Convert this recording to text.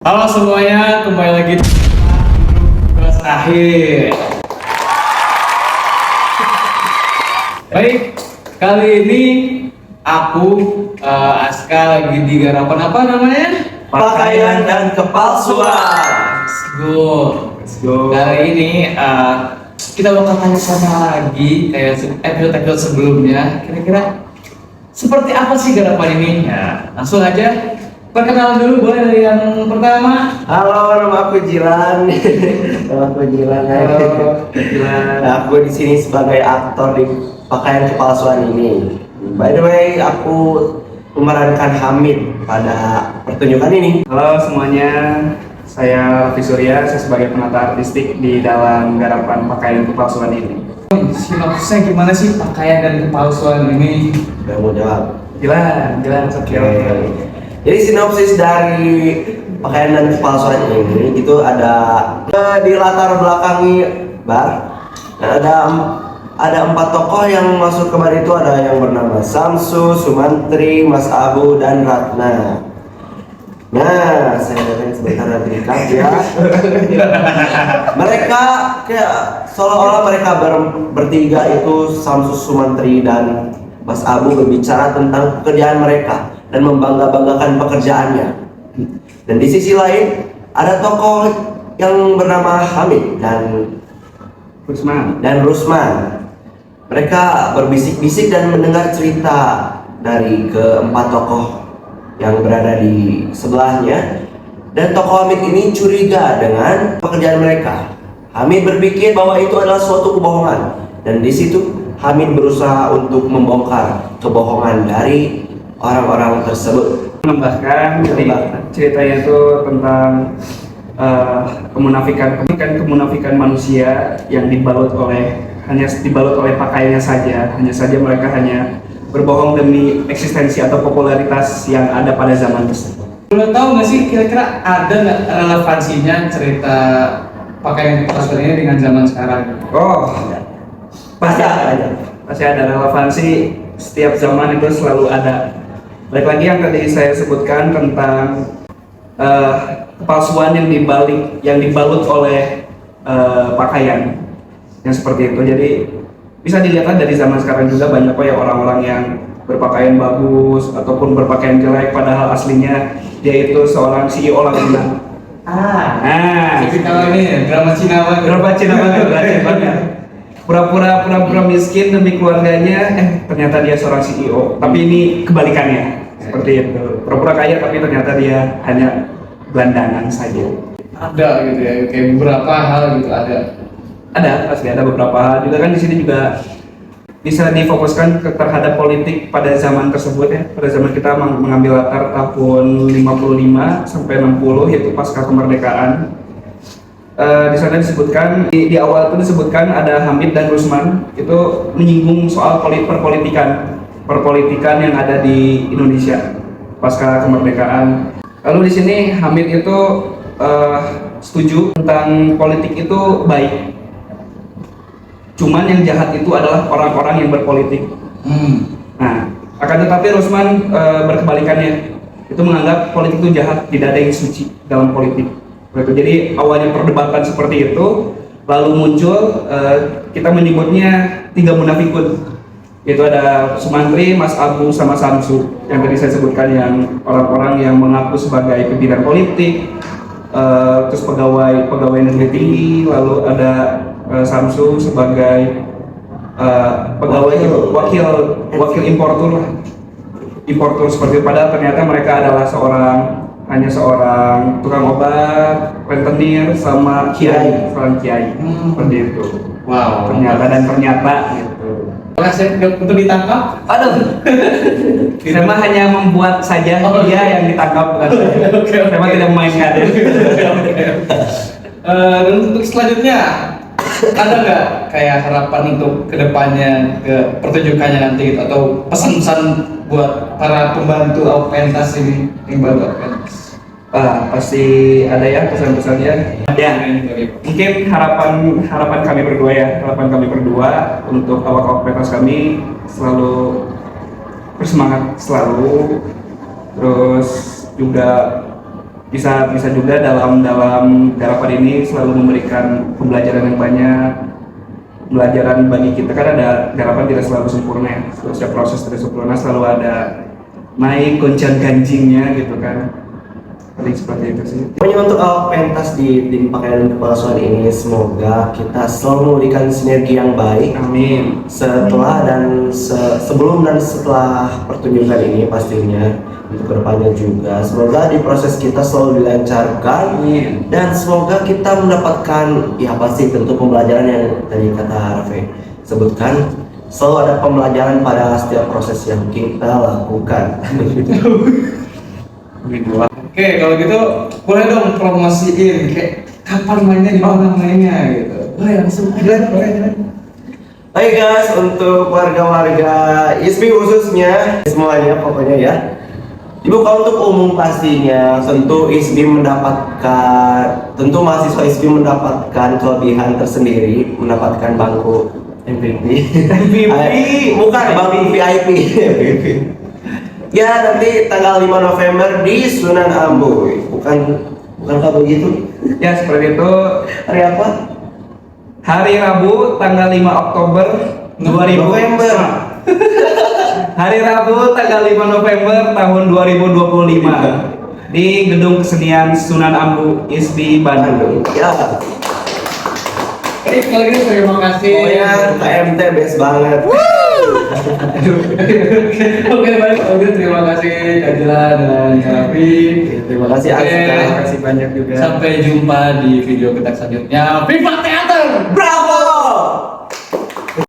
Halo semuanya, kembali lagi di kelas akhir. Baik, kali ini aku Aska lagi di garapan apa namanya? Pakaian dan kepalsuan. Let's go. Kali ini kita bakal tanya-tanya lagi kayak episode sebelumnya. Kira-kira seperti apa sih garapan ini? Ya, langsung aja. Perkenalan dulu boleh dari yang pertama. Halo, nama aku Jilan. Nama aku Jilan. Halo, Jilan. Aku di sini sebagai aktor di pakaian kepalsuan ini. By the way, aku memerankan Hamid pada pertunjukan ini. Halo semuanya, saya Raffi Surya, saya sebagai penata artistik di dalam garapan pakaian kepalsuan ini. Sinopsisnya gimana sih pakaian dan kepalsuan ini? Udah mau jawab. Jalan, Oke. Jadi sinopsis dari pakaian dan kepalsuan ini itu ada di latar belakangi bar. Ada 4 tokoh yang masuk ke bar itu, ada yang bernama Samsu, Sumantri, Mas Abu, dan Ratna. Nah, saya datang sebentar nanti ya. Mereka kayak seolah-olah mereka bertiga itu Samsu, Sumantri, dan Mas Abu berbicara tentang pekerjaan mereka dan membangga-banggakan pekerjaannya. Dan di sisi lain ada tokoh yang bernama Hamid dan Rusman. Mereka berbisik-bisik dan mendengar cerita dari keempat tokoh yang berada di sebelahnya. Dan tokoh Hamid ini curiga dengan pekerjaan mereka. Hamid berpikir bahwa itu adalah suatu kebohongan. Dan di situ Hamid berusaha untuk membongkar kebohongan dari orang-orang tersebut. Menambahkan ceritanya itu tentang kemunafikan manusia yang dibalut oleh pakaiannya saja. Hanya saja mereka hanya berbohong demi eksistensi atau popularitas yang ada pada zaman tersebut. Boleh tahu nggak sih kira-kira ada nggak relevansinya cerita pakaian kepalsuan ini dengan zaman sekarang? Oh, pasti ada relevansi. Setiap zaman itu selalu ada. Baik lagi yang tadi saya sebutkan tentang kepalsuan yang dibalut oleh pakaian yang seperti itu. Jadi bisa dilihat dari zaman sekarang juga banyak kok ya orang-orang yang berpakaian bagus ataupun berpakaian jelek padahal aslinya dia itu seorang CEO langganan. Jadi kalau ini drama Cina banget. Pura-pura miskin demi keluarganya, ternyata dia seorang CEO. Tapi ini kebalikannya, seperti itu. Pura-pura kaya tapi ternyata dia hanya gelandangan saja. Ada gitu ya, kayak beberapa hal gitu ada. Ada, pasti ada beberapa hal. Juga kan di sini juga bisa difokuskan terhadap politik pada zaman tersebut ya. Pada zaman kita mengambil latar tahun 55 sampai 60 yaitu pasca kemerdekaan. Di sana disebutkan di awal itu disebutkan ada Hamid dan Rusman itu menyinggung soal perpolitikan yang ada di Indonesia pasca kemerdekaan. Lalu di sini Hamid itu setuju tentang politik itu baik. Cuman yang jahat itu adalah orang-orang yang berpolitik. Nah, akan tetapi Rusman berkebalikannya. Itu menganggap politik itu jahat, tidak ada yang suci dalam politik. Jadi awalnya perdebatan seperti itu, lalu muncul kita menyebutnya 3 munafikun. Itu ada Sumantri, Mas Abu, sama Samsu yang tadi saya sebutkan, yang orang-orang yang mengaku sebagai pimpinan politik, terus pegawai negeri tinggi, lalu ada Samsu sebagai pegawai wakil importur seperti itu. Padahal ternyata mereka adalah hanya seorang tukang obat, rentenir, sama seorang kiai. Seperti itu. Wow. Ternyata gitu. Alasan untuk ditangkap? Aduh. Saya mah hanya membuat saja dia yang ditangkap, bukan saya. Saya mah tidak memainkan. Dan untuk selanjutnya ada nggak kayak harapan untuk kedepannya ke pertunjukannya nanti gitu, atau pesan-pesan buat para pembantu pentas ini yang baru pentas? Pasti ada ya pesan-pesannya. Ya, mungkin harapan kami berdua untuk awak-awak pentas kami selalu bersemangat selalu, terus juga bisa juga dalam garapan ini selalu memberikan pembelajaran yang banyak, pembelajaran bagi kita, kan ada garapan tidak selalu sempurna ya, setiap proses tidak sempurna, selalu ada naik goncang ganjingnya gitu kan, paling seperti itu sih. Pokoknya untuk awak pentas di tim pakaian dan kepalsuan ini, semoga kita selalu memberikan sinergi yang baik. Amin. Setelah dan sebelum dan setelah pertunjukan ini pastinya untuk kedepannya juga, semoga di proses kita selalu dilancarkan. Amin. Dan semoga kita mendapatkan, ya pasti tentu pembelajaran yang tadi kata Raffi sebutkan, selalu ada pembelajaran pada setiap proses yang kita lakukan. Oke, kalau gitu boleh dong promosiin kayak kapan mainnya, di mana mainnya gitu. Boleh langsung aja, boleh. Hai guys, untuk warga-warga ISBI khususnya semuanya pokoknya ya, dibuka untuk umum pastinya. Tentu mahasiswa ISBI mendapatkan kelebihan tersendiri, mendapatkan bangku MVP. Bukan bangku VIP. Ya, nanti tanggal 5 November di Sunan Ambu. Bukankah begitu? Ya seperti itu. Hari apa? Hari Rabu tanggal 5 Oktober 2000. November. Hari Rabu tanggal 5 November tahun 2025 di Gedung Kesenian Sunan Ambu ISBI Bandung. Ya. Oke, kalau gitu terima kasih. Pokoknya KMT best banget. Oke, baik. Kalau gitu terima kasih Kak Dilan dan Kak Raffi. Terima kasih Oke. Aska. Terima kasih banyak juga. Sampai jumpa di video kita selanjutnya. Viva Teater! Bravo!